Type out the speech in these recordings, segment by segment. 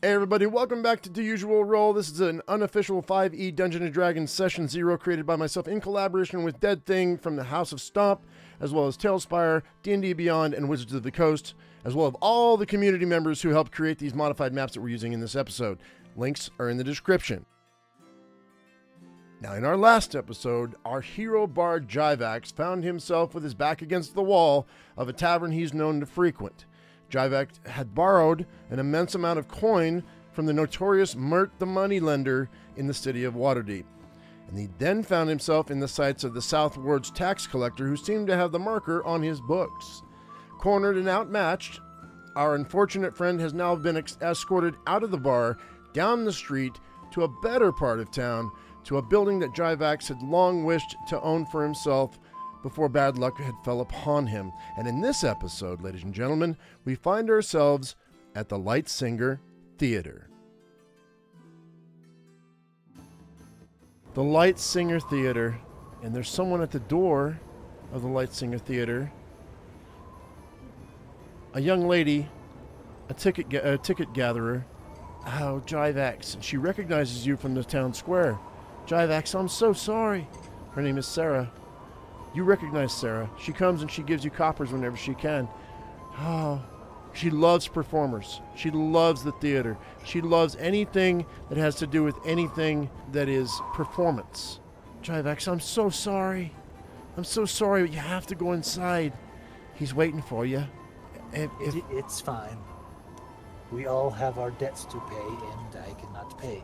Hey everybody, welcome back to The Usual Roll. This is an unofficial 5e Dungeons & Dragons Session 0 created by myself in collaboration with Dead Thing from the House of Stomp, as well as Talespire, DnDBeyond, and Wizards of the Coast, as well as all the community members who helped create these modified maps that we're using in this episode. Links are in the description. Now, in our last episode, our hero bard Jivax found himself with his back against the wall of a tavern he's known to frequent. Jivax had borrowed an immense amount of coin from the notorious MIRT the Moneylender in the City of Waterdeep. And he then found himself in the sights of the Southward's tax collector, who seemed to have the marker on his books. Cornered and outmatched, our unfortunate friend has now been escorted out of the bar, down the street, to a better part of town, to a building that Jivax had long wished to own for himself before bad luck had fell upon him. And in this episode, ladies and gentlemen, we find ourselves at the Lightsinger Theater. The Lightsinger Theater, and there's someone at the door of the Lightsinger Theater. A young lady, a ticket gatherer. Oh, Jivax. And she recognizes you from the town square. Jivax, I'm so sorry. Her name is Sarah. You recognize Sarah. She comes and she gives you coppers whenever she can. Oh, she loves performers. She loves the theater. She loves anything that has to do with anything that is performance. Jivax, I'm so sorry. I'm so sorry, but you have to go inside. He's waiting for you. It's fine. We all have our debts to pay, and I cannot pay.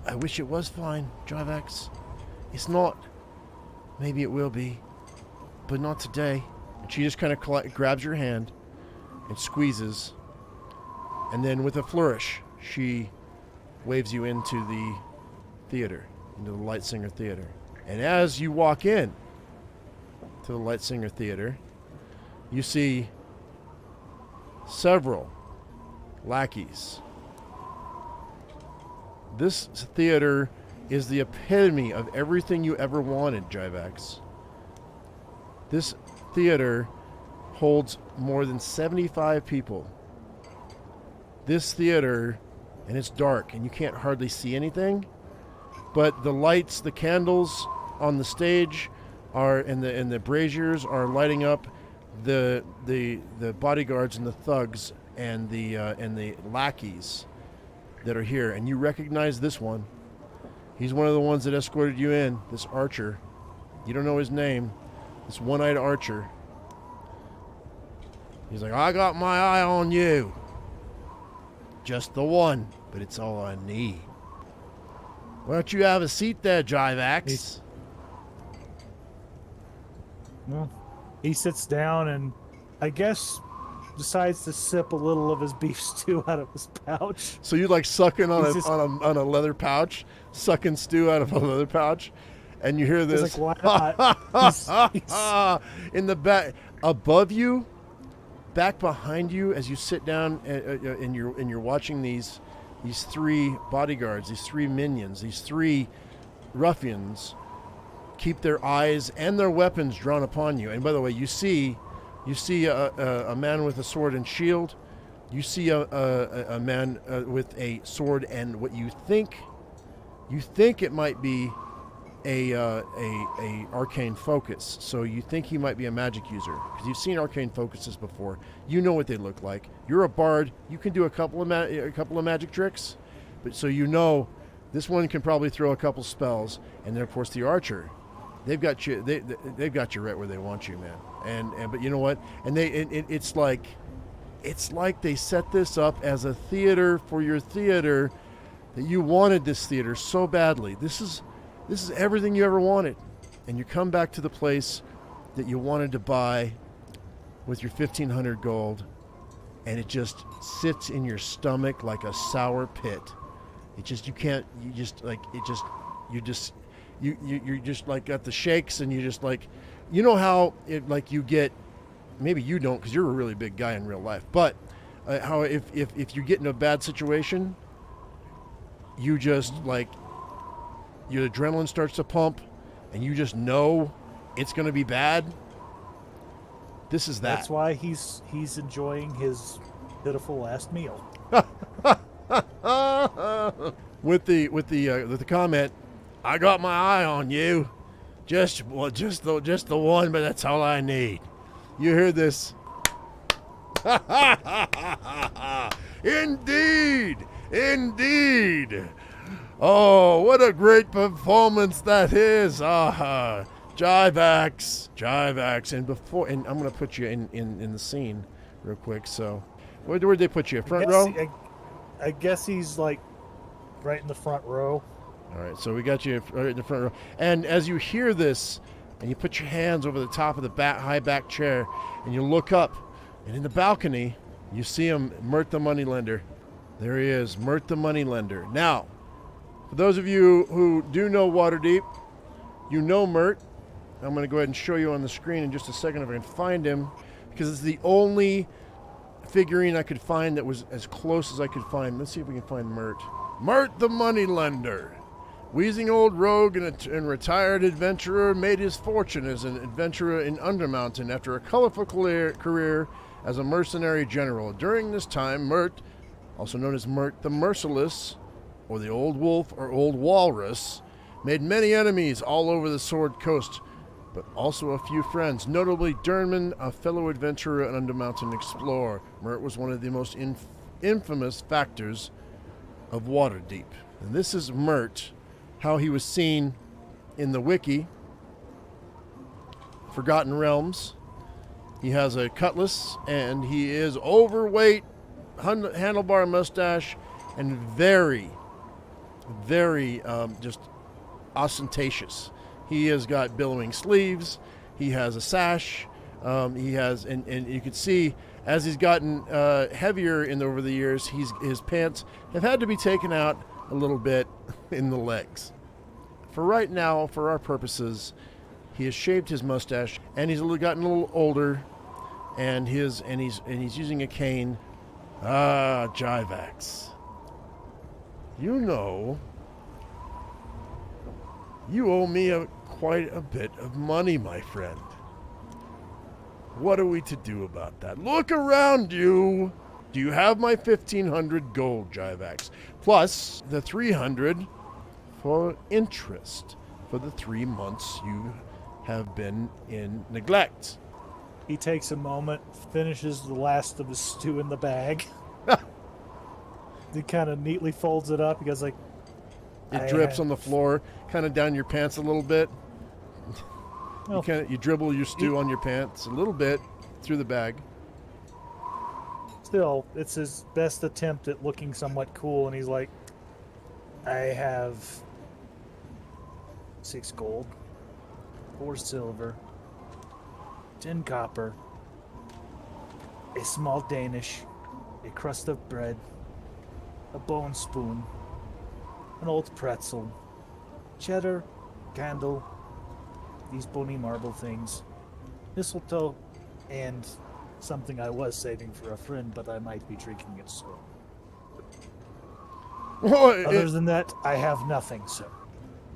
I wish it was fine, Jivax. It's not. Maybe it will be, but not today. And she just kind of grabs your hand and squeezes, and then with a flourish, she waves you into the theater, into the Lightsinger Theater. And as you walk in to the Lightsinger Theater, you see several lackeys. This theater is the epitome of everything you ever wanted, Jivax. This theater holds more than 75 people. This theater, and it's dark, and you can't hardly see anything, but the lights, the candles on the stage are, and the braziers are lighting up the bodyguards and the thugs and the lackeys that are here, and you recognize this one. He's one of the ones that escorted you in, this archer. You don't know his name. This one-eyed archer. He's like, I got my eye on you. Just the one, but it's all I need. Why don't you have a seat there, Jivax? Well, he sits down and I guess decides to sip a little of his beef stew out of his pouch. So you like sucking on a leather pouch, sucking stew out of a leather pouch, and you hear this. He's like, why not? he's... In the back, above you, back behind you, as you sit down and you're watching these three bodyguards, these three minions, these three ruffians keep their eyes and their weapons drawn upon you. And by the way, you see a man with a sword and shield. You see a man with a sword and what you think it might be a arcane focus. So you think he might be a magic user because you've seen arcane focuses before. You know what they look like. You're a bard. You can do a couple of magic tricks, but so you know this one can probably throw a couple spells. And then of course the archer. They've got you. They've got you right where they want you, man. And but you know what? And it's like they set this up as a theater for your theater, that you wanted this theater so badly. This is everything you ever wanted, and you come back to the place that you wanted to buy with your 1,500 gold, and it just sits in your stomach like a sour pit. It just you're just like got the shakes, and you just like, you know how it like you get, maybe you don't because you're a really big guy in real life, but how if you get in a bad situation, you just like, your adrenaline starts to pump and you just know it's going to be bad. This is that. That's why he's enjoying his pitiful last meal. with the comment, "I got my eye on you, just the one, but that's all I need." You hear this? Indeed, indeed. Oh, what a great performance that is! Jivax, and I'm gonna put you in the scene real quick. So, where'd they put you? Front row? I guess he's like right in the front row. All right, so we got you right in the front row. And as you hear this, and you put your hands over the top of the high back chair, and you look up, and in the balcony, you see him, MIRT the Moneylender. There he is, MIRT the Moneylender. Now, for those of you who do know Waterdeep, you know MIRT. I'm going to go ahead and show you on the screen in just a second if I can find him, because it's the only figurine I could find that was as close as I could find. Let's see if we can find MIRT. MIRT the Moneylender. Wheezing old rogue and retired adventurer made his fortune as an adventurer in Undermountain after a colorful career as a mercenary general. During this time, MIRT, also known as MIRT the Merciless, or the Old Wolf or Old Walrus, made many enemies all over the Sword Coast, but also a few friends, notably Durnman, a fellow adventurer and Undermountain explorer. MIRT was one of the most infamous factors of Waterdeep. And this is MIRT, how he was seen in the wiki. Forgotten Realms. He has a cutlass, and he is overweight, handlebar mustache, and very just ostentatious. He has got billowing sleeves. He has a sash. He has, and you can see as he's gotten heavier over the years, his pants have had to be taken out a little bit in the legs. For right now, for our purposes, he has shaved his mustache, and he's gotten a little older, and he's using a cane. Jivax. You know, you owe me quite a bit of money, my friend. What are we to do about that? Look around you. Do you have my 1,500 gold, Jivax? Plus the 300 for interest for the 3 months you have been in neglect. He takes a moment, finishes the last of his stew in the bag. He kind of neatly folds it up. He goes like, it drips on the floor, kind of down your pants a little bit. Well, you dribble your stew on your pants a little bit through the bag. Still, it's his best attempt at looking somewhat cool, and he's like, I have 6 gold, 4 silver, 10 copper, a small Danish, a crust of bread, a bone spoon, an old pretzel, cheddar, candle, these bony marble things, mistletoe, and something I was saving for a friend, but I might be drinking it soon. Other than that, I have nothing, sir.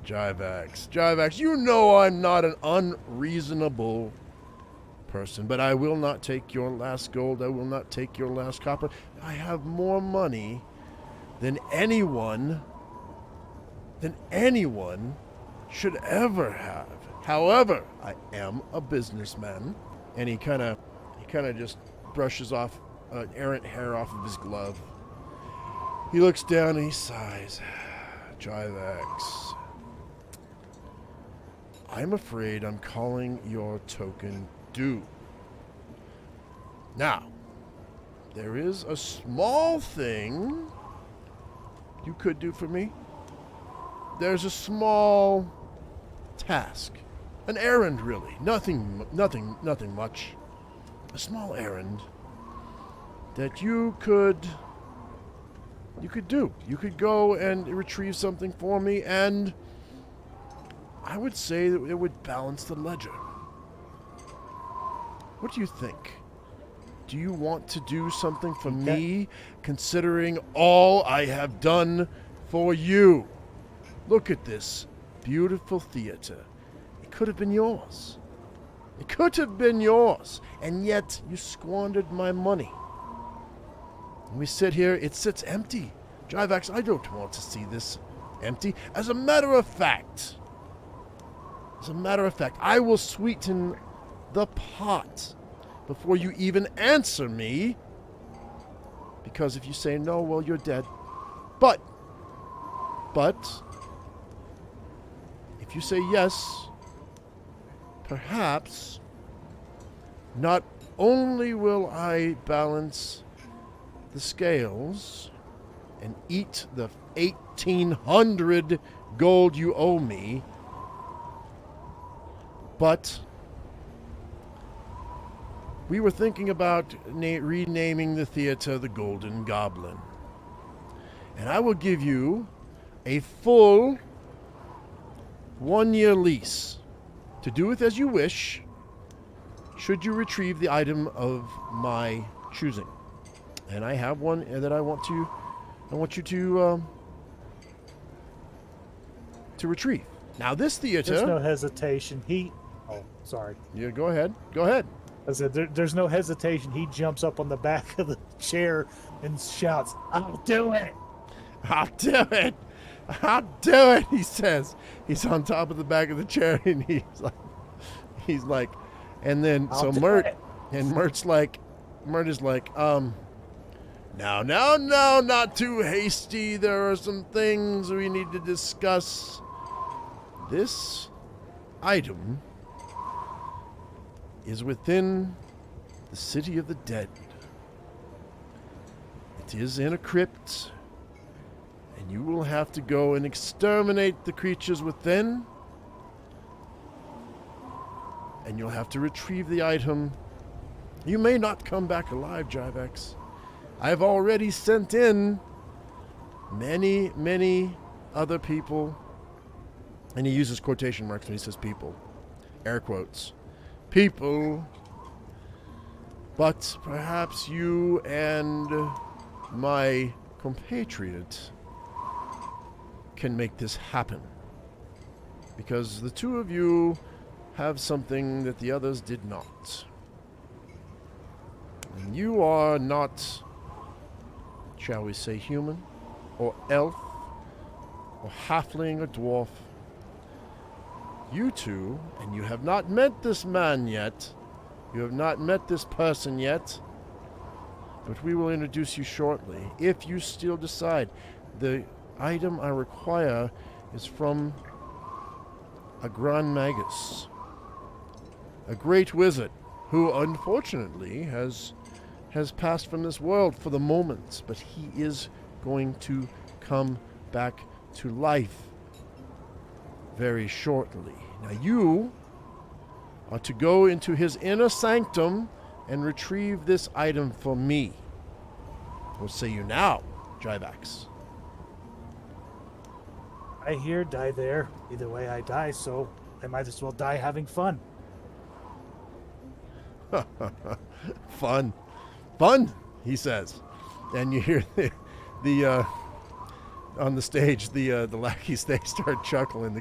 Jivax, you know I'm not an unreasonable person, but I will not take your last gold. I will not take your last copper. I have more money than anyone should ever have. However, I am a businessman, and he kind of just brushes off an errant hair off of his glove. He looks down and he sighs. Jivax, I'm afraid I'm calling your token due. Now, there is a small thing you could do for me. There's a small task. An errand, really. Nothing much. A small errand that you could do. You could go and retrieve something for me, and I would say that it would balance the ledger. What do you think? Do you want to do something for me, considering all I have done for you? Look at this beautiful theater. It could have been yours. It could have been yours, and yet you squandered my money. And we sit here, it sits empty. Jivax, I don't want to see this empty. As a matter of fact, I will sweeten the pot before you even answer me. Because if you say no, well, you're dead. But, if you say yes, perhaps, not only will I balance the scales and eat the 1,800 gold you owe me, but we were thinking about renaming the theater the Golden Goblin. And I will give you a full 1-year lease to do with as you wish, should you retrieve the item of my choosing. And I have one that I want you to retrieve. Now this theater... There's no hesitation. Oh, sorry. Yeah, go ahead. Go ahead. I said, there's no hesitation. He jumps up on the back of the chair and shouts, "I'll do it! I'll do it! I'll do it!" He says. He's on top of the back of the chair, and he's like, and then I'll do MIRT, it. and MIRT is like, no, not too hasty. There are some things we need to discuss. This item is within the City of the Dead. It is in a crypt, and you will have to go and exterminate the creatures within, and you'll have to retrieve the item. You may not come back alive, Jivex. I've already sent in many other people, and he uses quotation marks when he says people. Air quotes. People. But perhaps you and my compatriot can make this happen. Because the two of you have something that the others did not. And you are not, shall we say, human, or elf, or halfling, or dwarf. You two, and you have not met this man yet, you have not met this person yet, but we will introduce you shortly, if you still decide. The item I require is from a Grand Magus, a great wizard, who unfortunately has passed from this world for the moment, but he is going to come back to life very shortly. Now you are to go into his inner sanctum and retrieve this item for me. What say you now, Jivax? I here, die there. Either way I die, so I might as well die having fun. Fun, he says. And you hear the on the stage, the lackeys, they start chuckling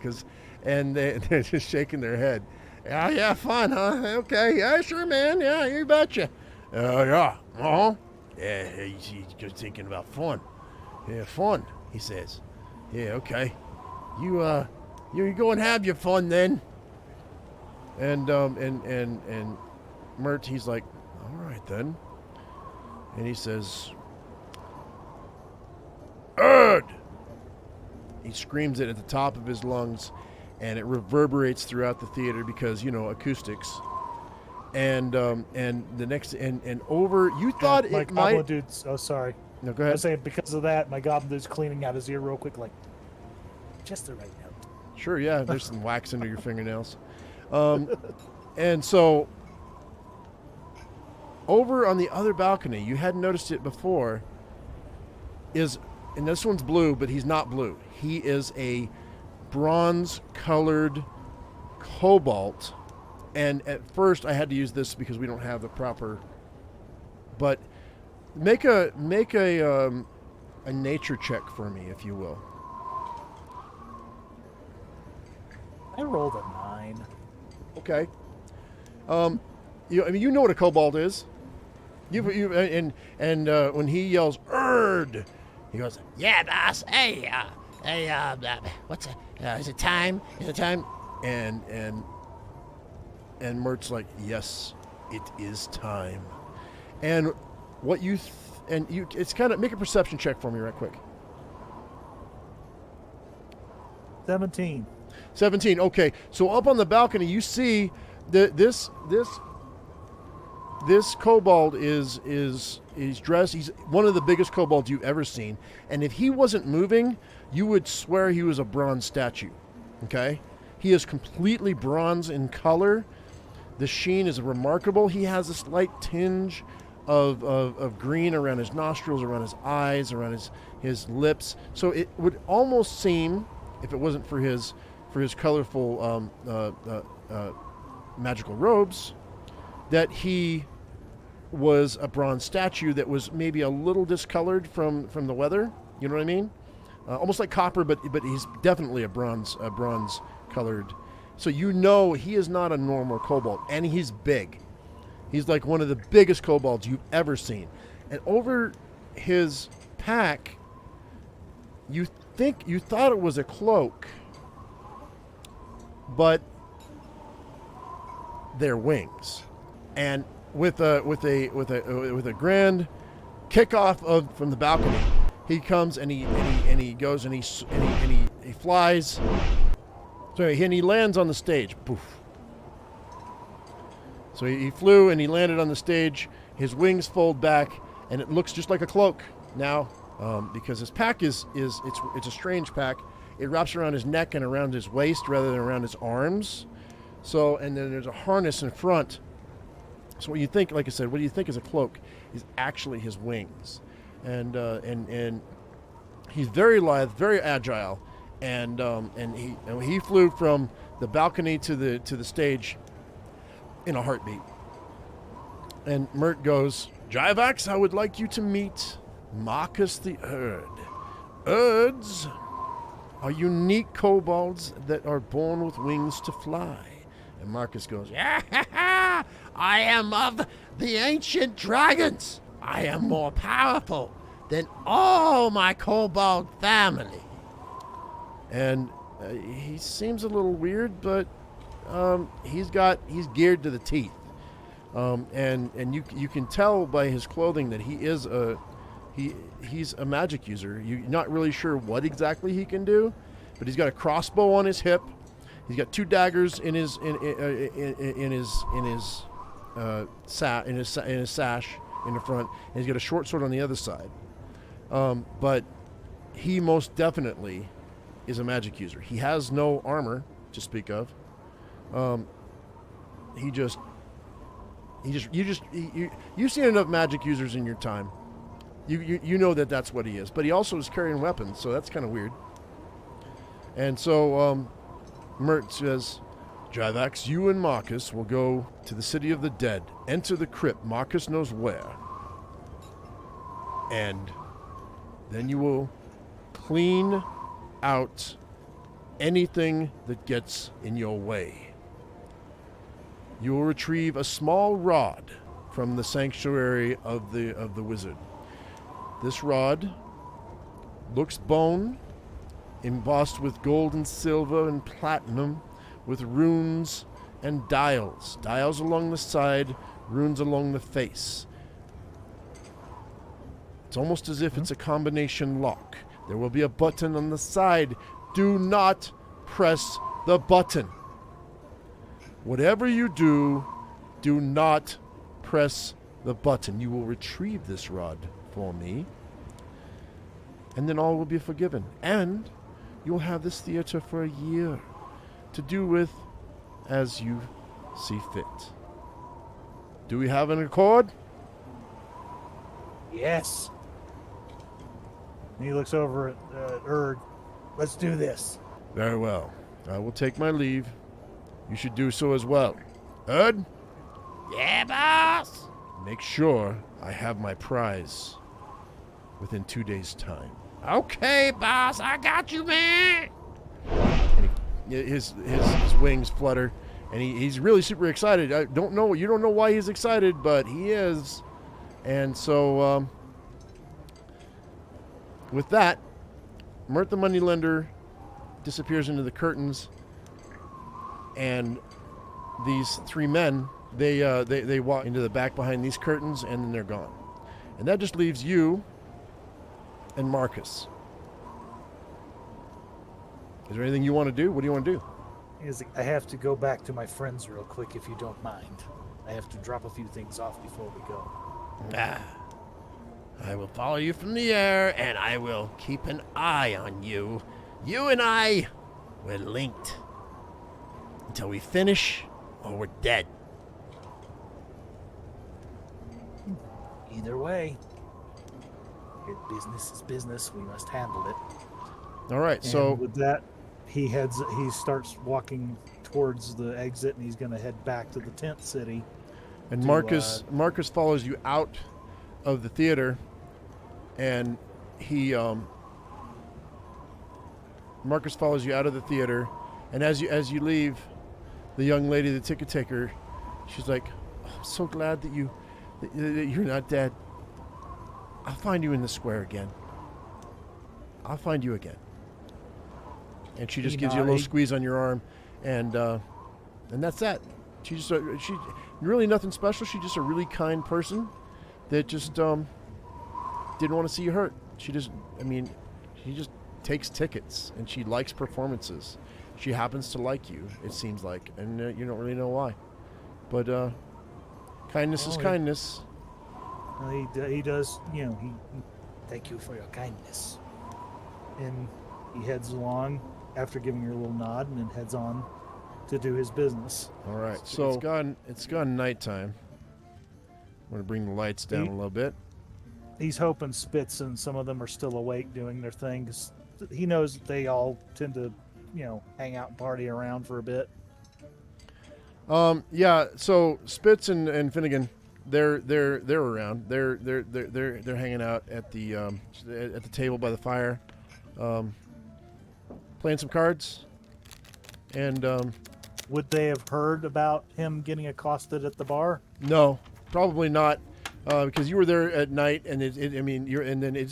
and they're just shaking their head. Yeah, fun, huh? Okay, yeah, sure, man. Yeah, you betcha. Yeah, yeah. He's just thinking about fun. Yeah, fun, he says. Yeah, okay. You go and have your fun then. And MIRT, he's like, all right then. And he says, Erd! He screams it at the top of his lungs, and it reverberates throughout the theater because, acoustics. And the next, and over, you thought my it might... goblin dude's, oh, sorry. No, go I ahead. was saying, because of that, my goblin dude's cleaning out his ear real quick, like, just the right note. Sure, yeah, there's some wax under your fingernails. And so, over on the other balcony, you hadn't noticed it before, and this one's blue, but he's not blue. He is a bronze-colored cobalt. And at first, I had to use this because we don't have the proper. But make a nature check for me, if you will. I rolled a 9. Okay. You know what a cobalt is. When he yells "Erd," he goes Yeah, boss. Hey, what's it? Is it time? Is it time? And MIRT's like, yes, it is time. And what you it's kind of, make a perception check for me right quick. 17. 17. Okay, so up on the balcony, you see this kobold is he's dressed. He's one of the biggest kobolds you've ever seen, and if he wasn't moving, you would swear he was a bronze statue. Okay, he is completely bronze in color. The sheen is remarkable. He has a slight tinge of green around his nostrils, around his eyes, around his lips. So it would almost seem, if it wasn't for his colorful magical robes, that he was a bronze statue that was maybe a little discolored from the weather. You know what I mean? Almost like copper, but he's definitely a bronze colored. So you know he is not a normal kobold, and he's big. He's like one of the biggest kobolds you've ever seen. And over his pack, you thought it was a cloak, but they're wings. And with a grand kickoff from the balcony, he comes and he goes and he flies. Sorry, and he lands on the stage. Poof. So he flew and he landed on the stage. His wings fold back, and it looks just like a cloak now, because his pack it's a strange pack. It wraps around his neck and around his waist rather than around his arms. So, and then there's a harness in front. So what you think, like I said, what you think is a cloak is actually his wings, and he's very lithe, very agile, and he flew from the balcony to the stage in a heartbeat. And MIRT goes, Jivax, I would like you to meet Marcus the Erd. Erds are unique kobolds that are born with wings to fly. And Marcus goes, yeah, I am of the ancient dragons. I am more powerful than all my kobold family. And he seems a little weird, but he's geared to the teeth, and you can tell by his clothing that he's a magic user. You're not really sure what exactly he can do, but he's got a crossbow on his hip. He's got 2 daggers in his sash in the front, and he's got a short sword on the other side. But he most definitely is a magic user. He has no armor to speak of. You've seen enough magic users in your time. You know that's what he is. But he also is carrying weapons, so that's kind of weird. And so MIRT says, Jivax, you and Marcus will go to the City of the Dead. Enter the crypt. Marcus knows where. And then you will clean out anything that gets in your way. You will retrieve a small rod from the sanctuary of the wizard. This rod looks bone, embossed with gold and silver and platinum, with runes and dials. Dials along the side, runes along the face. It's almost as if it's a combination lock. There will be a button on the side. Do not press the button. Whatever you do, do not press the button. You will retrieve this rod for me, and then all will be forgiven. And you'll have this theater for a year to do with as you see fit. Do we have an accord? Yes. And he looks over at Erd. Let's do this. Very well. I will take my leave. You should do so as well. Erd? Yeah, boss? Make sure I have my prize within 2 days' time. Okay, boss, I got you, man. And his wings flutter, and he's really super excited. You don't know why he's excited, but he is. And so, with that, MIRT the Moneylender disappears into the curtains, and these three men, they walk into the back behind these curtains, and then they're gone. And that just leaves you and Marcus. Is there anything you want to do? What do you want to do? I have to go back to my friends real quick, if you don't mind. I have to drop a few things off before we go. I will follow you from the air, and I will keep an eye on you. You and I, we're linked. Until we finish, or we're dead. Either way, business is business. We must handle it. All right, And so with that, he starts walking towards the exit, and he's going to head back to the tent city. and to, Marcus follows you out of the theater, and Marcus follows you out of the theater, and as you leave, the young lady, the ticket taker, she's like, oh, "I'm so glad that you're not dead. I'll find you in the square again. I'll find you again." And she just gives you a little squeeze on your arm, and that's that. She really nothing special. She's just a really kind person that just didn't want to see you hurt. She just takes tickets, and she likes performances. She happens to like you, it seems like, and you don't really know why. But kindness is kindness. Well, he does, he thank you for your kindness. And he heads along after giving her a little nod, and then heads on to do his business. All right, so it's gone nighttime. I'm going to bring the lights down a little bit. He's hoping Spitz and some of them are still awake doing their thing, 'cause he knows that they all tend to, hang out and party around for a bit. Yeah. So Spitz and Finnegan, they're around. They're hanging out at the table by the fire, playing some cards. And Would they have heard about him getting accosted at the bar? no, probably not, because you were there at night, and it's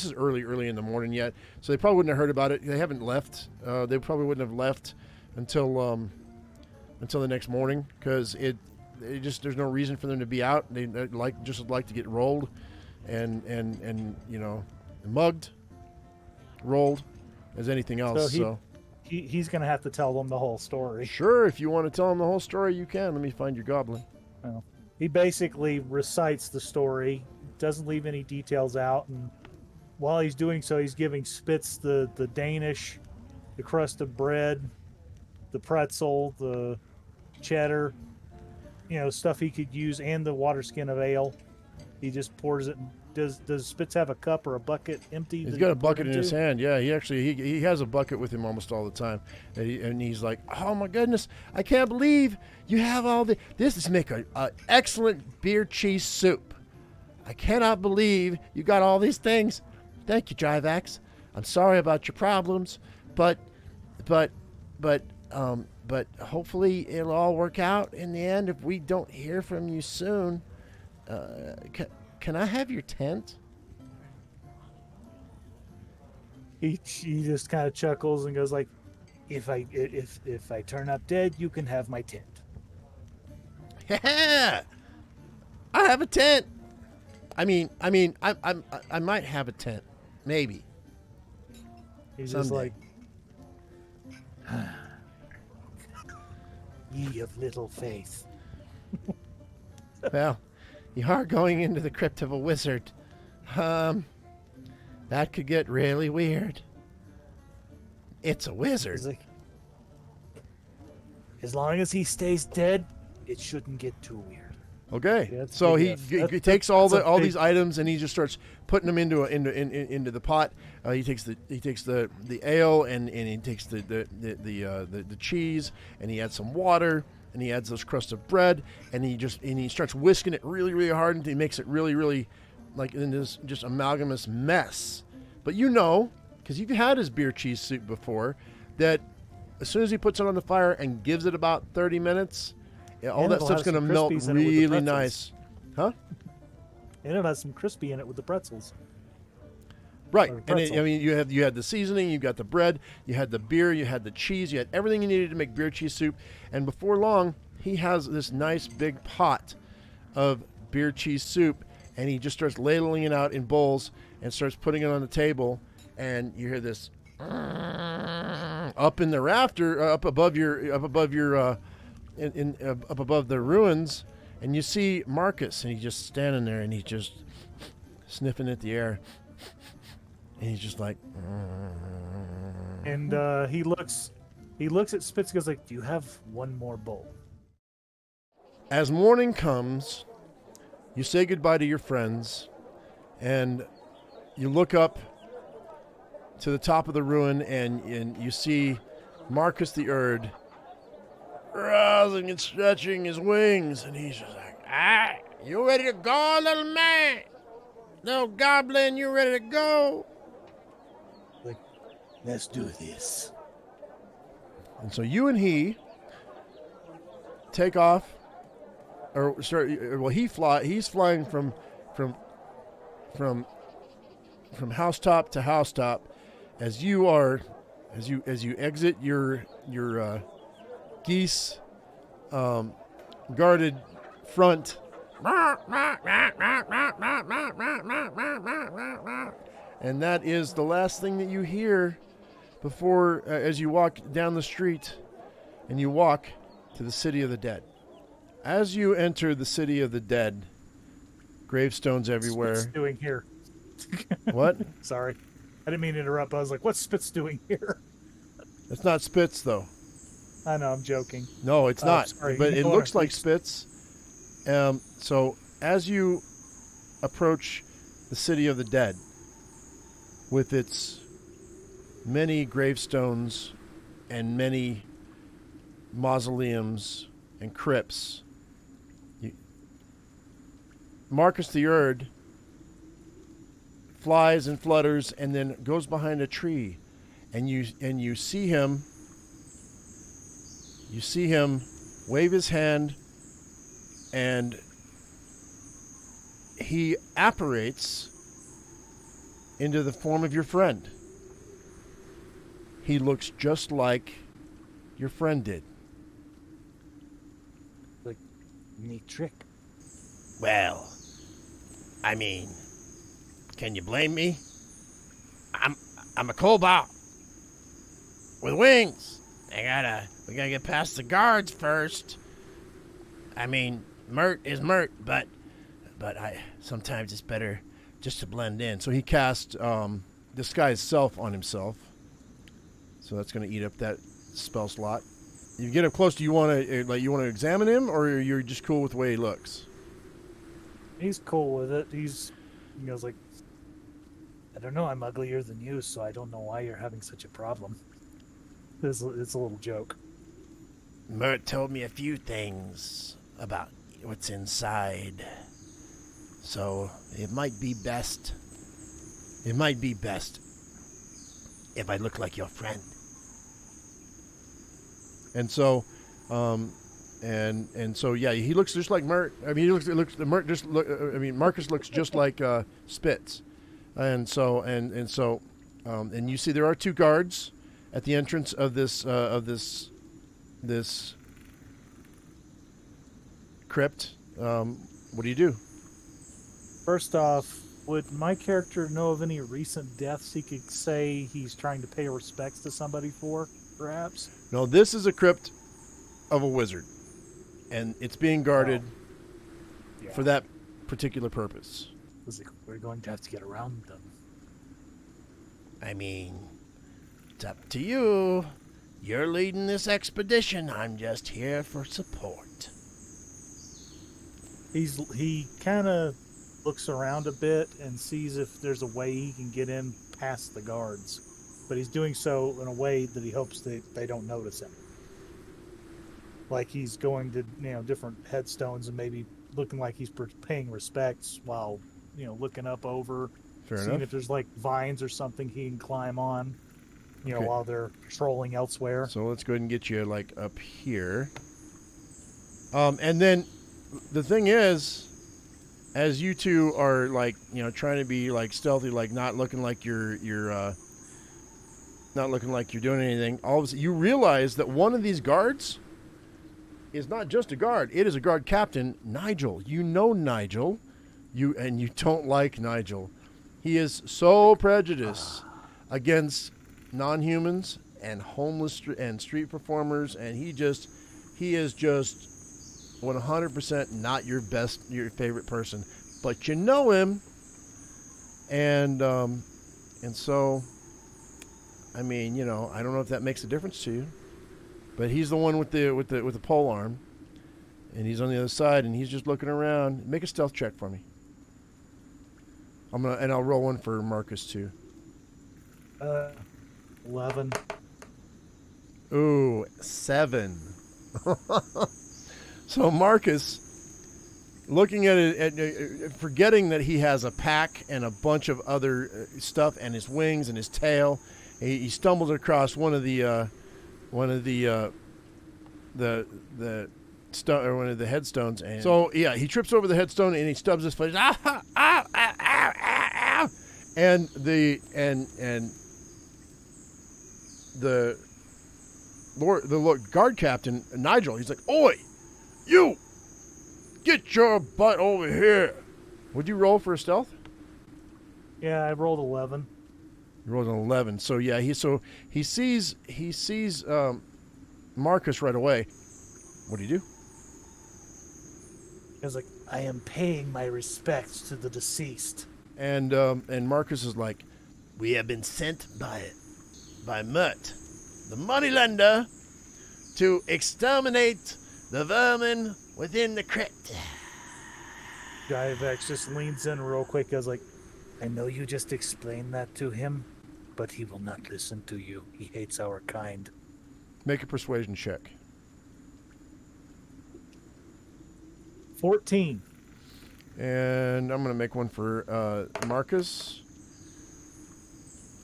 just early in the morning yet, so they probably wouldn't have heard about it. They haven't left. They probably wouldn't have left until the next morning, because there's no reason for them to be out. They like to get rolled, and mugged, rolled, as anything else. So he's going to have to tell them the whole story. sure, if you want to tell them the whole story, you can. Let me find your goblin. Well, he basically recites the story, doesn't leave any details out, and while he's doing so, he's giving Spitz the Danish, the crust of bread, the pretzel, the cheddar, stuff he could use, and the water skin of ale. He just pours it. Does Spitz have a cup or a bucket empty? He's got a bucket in his hand. Yeah, he has a bucket with him almost all the time, and he's like, "Oh my goodness, I can't believe you have all this. This is make a excellent beer cheese soup. I cannot believe you got all these things. Thank you, Drivax. I'm sorry about your problems, but hopefully it'll all work out in the end. If we don't hear from you soon, can I have your tent?" He just kind of chuckles and goes like, if I turn up dead, you can have my tent. Yeah, I have a tent. I might have a tent, maybe. He's Someday. just like, ye of little faith. Well, you are going into the crypt of a wizard. That could get really weird. It's a wizard. He's like, as long as he stays dead, it shouldn't get too weird. Okay, Yeah, that's so big he F. takes all that's a big- these items, and he just starts putting them into the pot. He takes the ale, and he takes the cheese, and he adds some water, and he adds those crusts of bread, and he starts whisking it really, really hard until he makes it really, really like in this just amalgamous mess. But because you've had his beer cheese soup before, that as soon as he puts it on the fire and gives it about 30 minutes, all And that it'll stuff's have going to some melt Crispies in it with the really pretzels. nice. Huh? And it has some crispy in it with the pretzels. Right, Or and pretzel. I mean, you had the seasoning, you got the bread, you had the beer, you had the cheese, you had everything you needed to make beer cheese soup. And before long, he has this nice big pot of beer cheese soup, and he just starts ladling it out in bowls and starts putting it on the table. And you hear this up in the rafter, up above the ruins, and you see Marcus, and he's just standing there, and he's just sniffing at the air. And he's just like, And he looks at Spitz and goes like, "Do you have one more bowl?" as morning comes, you say goodbye to your friends, and you look up to the top of the ruin, and you see Marcus the Erd rousing and stretching his wings, and he's just like, Ah, you ready to go, little man? Little goblin, you ready to go? Like, let's do this. and so you and he take off, or start. Well, he's flying from housetop to housetop, as you exit your geese guarded front, and that is the last thing that you hear before as you walk down the street and you walk to the City of the Dead. As you enter the City of the Dead, gravestones everywhere. What's Spitz doing here? What? Sorry, I didn't mean to interrupt. I was like, "What's Spitz doing here?" It's not Spitz, though. I know, I'm joking. No, it's Oh, not. sorry. But it Go looks on, like please. Spitz. So as you approach the City of the Dead, with its many gravestones and many mausoleums and crypts, Marcus the Erd flies and flutters and then goes behind a tree, and you see him. You see him wave his hand, and he apparates into the form of your friend. He looks just like your friend did. Like, neat trick. Well, I mean, can you blame me? I'm a cobalt with wings. We gotta get past the guards first. I mean, MIRT is MIRT, but I sometimes it's better just to blend in. So he cast Disguise Self on himself. So that's going to eat up that spell slot. You get up close. Do you want to examine him, or you're just cool with the way he looks? He's cool with it. He goes like, "I don't know. I'm uglier than you, so I don't know why you're having such a problem." It's a little joke. MIRT told me a few things about what's inside. So it might be best if I look like your friend. And so, and so, yeah, he looks just like MIRT. I mean, Marcus looks just like Spitz, and you see there are two guards at the entrance of this crypt. What do you do? First off, would my character know of any recent deaths he could say he's trying to pay respects to somebody for, perhaps? No, this is a crypt of a wizard, and it's being guarded Yeah. for that particular purpose. We're going to have to get around them. I mean, it's up to you. You're leading this expedition. I'm just here for support. He kind of looks around a bit and sees if there's a way he can get in past the guards, but he's doing so in a way that he hopes that they don't notice him. Like he's going to different headstones and maybe looking like he's paying respects while looking up over, Fair seeing enough. if there's like vines or something he can climb on, Okay. while they're patrolling elsewhere. So let's go ahead and get you like up here. And then the thing is, as you two are like, trying to be like stealthy, like not looking like you're not looking like you're doing anything, all of a sudden you realize that one of these guards is not just a guard. It is a guard captain, Nigel. You know Nigel. You don't like Nigel. He is so prejudiced against non-humans and homeless and street performers, and he is just 100% not your favorite person, but you know him, and so, I mean, I don't know if that makes a difference to you, but he's the one with the pole arm, and he's on the other side, and he's just looking around. Make a stealth check for me. I'll roll one for Marcus too. 11. Ooh, 7. So Marcus, looking at it, forgetting that he has a pack and a bunch of other stuff, and his wings and his tail, he stumbles across one of the headstones, and so he trips over the headstone and he stubs his face. Ow, ow, ow, ow, ow, ow. And the guard captain Nigel, he's like, "Oi, you! Get your butt over here!" Would you roll for a stealth? Yeah, I rolled 11. You rolled an 11. So yeah, he sees Marcus right away. What do you do? I was like, I am paying my respects to the deceased. And Marcus is like, We have been sent by MIRT, the Moneylender, to exterminate the vermin within the crypt. Jivex just leans in real quick. I was like, I know you just explained that to him, but he will not listen to you. He hates our kind. make a persuasion check. 14. And I'm going to make one for Marcus.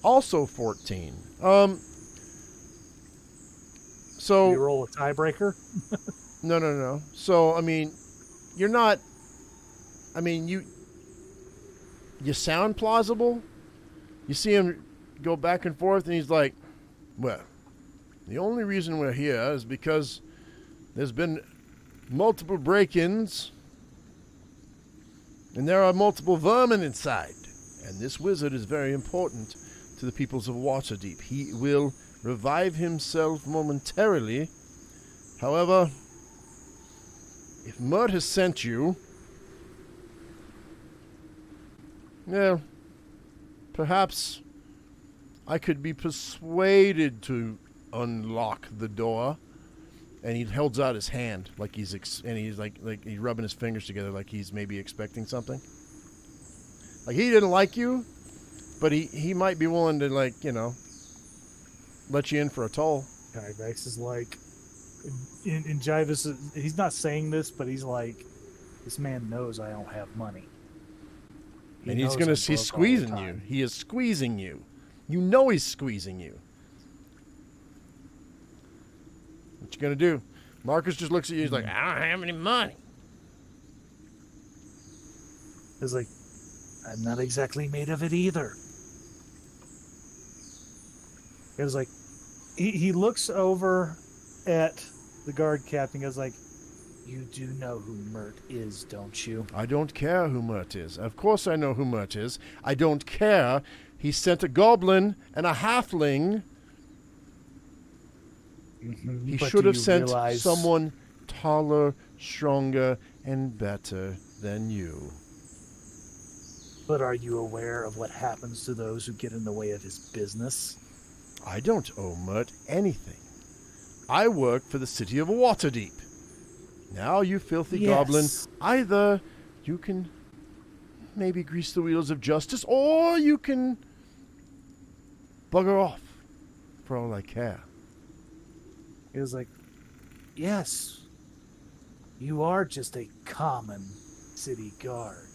Also 14. So You roll a tiebreaker? No. So, I mean, you're not... I mean, you sound plausible. You see him go back and forth, and he's like, well, the only reason we're here is because there's been multiple break-ins, and there are multiple vermin inside. And this wizard is very important to the peoples of Waterdeep. He will revive himself momentarily. However, if MIRT has sent you, well, perhaps I could be persuaded to unlock the door. And he holds out his hand like he's like he's rubbing his fingers together like he's maybe expecting something. Like he didn't like you, but he might be willing to, like, you know, let you in for a toll. Jivex is like, and Jivex, he's not saying this, but he's like, this man knows I don't have money. And he's squeezing you. He is squeezing you. You know he's squeezing you. What you gonna do? Marcus just looks at you. He's like, I don't have any money. He's like, I'm not exactly made of it either. It was like, he looks over at the guard captain. He goes like, you do know who MIRT is, don't you? I don't care who MIRT is. Of course I know who MIRT is. I don't care. He sent a goblin and a halfling. Mm-hmm. He should have sent someone taller, stronger, and better than you. But are you aware of what happens to those who get in the way of his business? I don't owe MIRT anything. I work for the City of Waterdeep. Now, you filthy goblin, either you can maybe grease the wheels of justice, or you can bugger off, for all I care. He was like, yes, you are just a common city guard.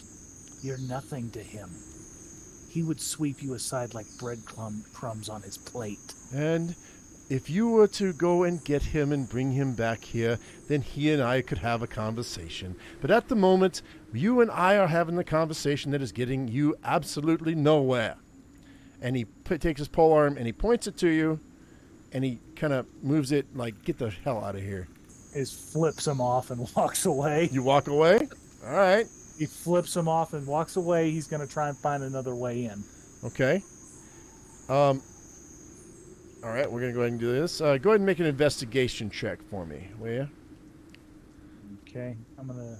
You're nothing to him. He would sweep you aside like breadcrumbs on his plate. And if you were to go and get him and bring him back here, then he and I could have a conversation. But at the moment, you and I are having the conversation that is getting you absolutely nowhere. And he takes his polearm and he points it to you, and he kind of moves it like, get the hell out of here. He flips him off and walks away. You walk away? All right. He flips him off and walks away. He's going to try and find another way in. Okay. All right, we're going to go ahead and do this. Go ahead and make an investigation check for me, will you? Okay, I'm going to...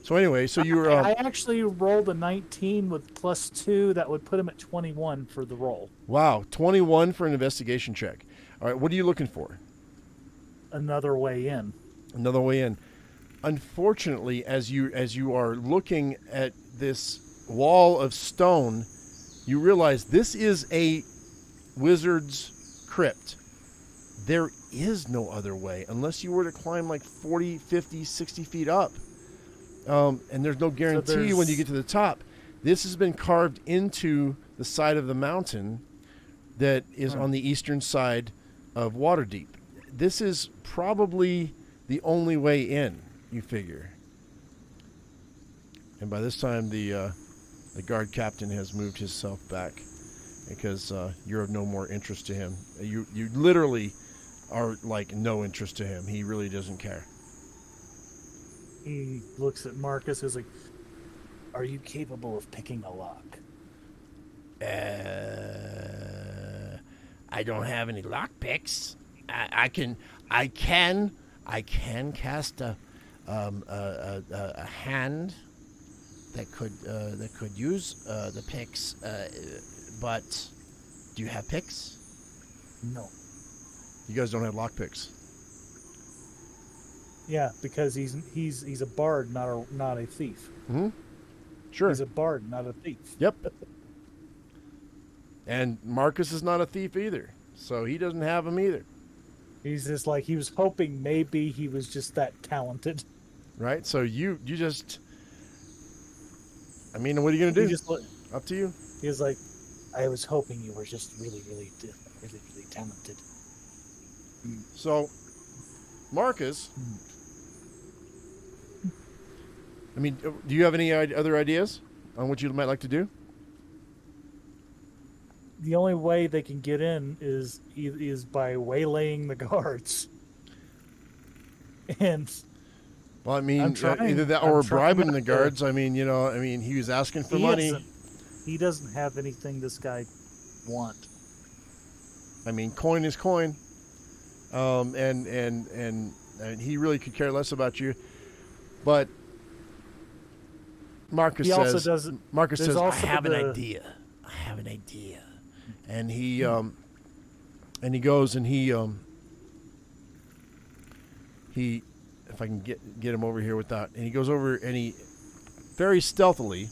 So anyway, so you were... I actually rolled a 19 with +2. That would put him at 21 for the roll. Wow, 21 for an investigation check. All right, what are you looking for? Another way in. Another way in. Unfortunately, as you are looking at this wall of stone, you realize this is a wizard's crypt. There is no other way unless you were to climb like 40, 50, 60 feet up. And there's no guarantee when you get to the top. This has been carved into the side of the mountain that is on the eastern side of Waterdeep. This is probably the only way in, you figure. And by this time, the guard captain has moved himself back because you're of no more interest to him. You literally are like no interest to him. He really doesn't care. He looks at Marcus and is like, are you capable of picking a lock? I don't have any lock picks. I can cast a hand that could use the picks. But do you have picks? No. You guys don't have lock picks. Yeah, because he's a bard, not a thief. Mm-hmm. Sure. He's a bard, not a thief. Yep. And Marcus is not a thief either, so he doesn't have them either. He's just like, he was hoping maybe he was just that talented. Right? So you just... I mean, what are you going to do? Up to you. He was like, I was hoping you were just really talented. So, Marcus... I mean, do you have any other ideas on what you might like to do? The only way they can get in is by waylaying the guards. And well, I mean, either that or bribing the guards. I mean, he was asking for money. He doesn't have anything this guy want. I mean, coin is coin, and he really could care less about you. But Marcus says, I have an idea. And he goes and he if I can get him over here without, and he goes over and he very stealthily,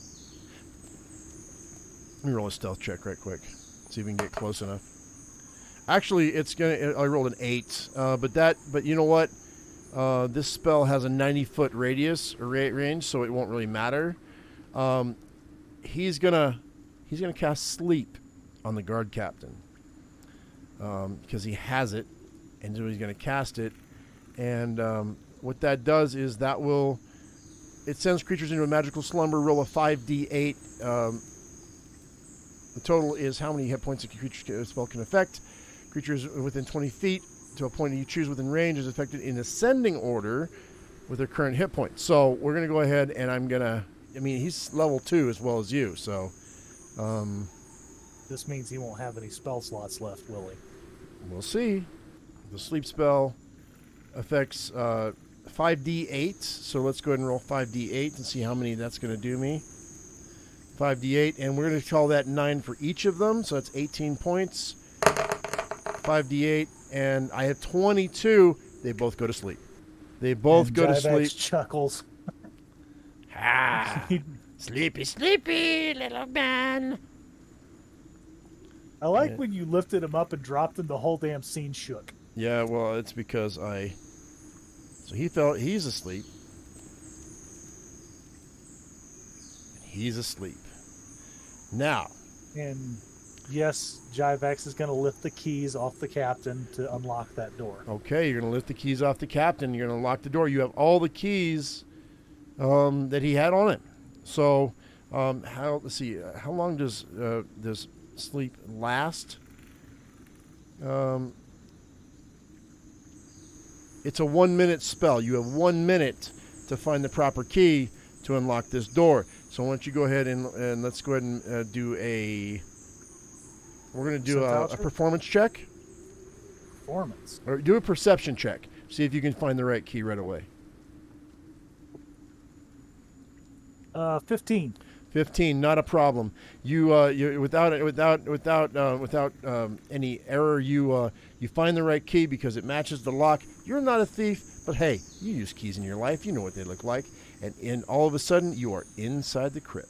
let me roll a stealth check right quick, see if we can get close enough. Actually, I rolled an 8, but you know what? This spell has a 90-foot radius or range, so it won't really matter. He's gonna cast sleep on the guard captain because he has it, and so he's gonna cast it. And what that does is it sends creatures into a magical slumber. Roll a 5d8. The total is how many hit points a creature spell can affect. Creatures within 20 feet to a point you choose within range is affected in ascending order with their current hit points. So we're going to go ahead and he's level 2 as well as you. So this means he won't have any spell slots left, will he? We'll see. The sleep spell affects 5d8. So let's go ahead and roll 5d8 and see how many that's going to do me. 5d8, and we're going to call that 9 for each of them. So that's 18 points. 5d8, and I have 22. They both go to sleep. They both go to sleep. Chuckles. Sleepy, little man. I like when you lifted him up and dropped him, the whole damn scene shook. Yeah, well, it's because so he's asleep. He's asleep. Now. And Yes, Jivex is going to lift the keys off the captain to unlock that door. Okay, you're going to lift the keys off the captain. You're going to lock the door. You have all the keys that he had on it. So, let's see. How long does this sleep last? It's a 1 minute spell. You have 1 minute to find the proper key to unlock this door. So why don't you go ahead and let's go ahead and do a. We're going to do a performance check. Performance. Or do a perception check. See if you can find the right key right away. 15. 15, not a problem. You without any error, you find the right key because it matches the lock. You're not a thief, but hey, you use keys in your life. You know what they look like. And all of a sudden, you are inside the crypt.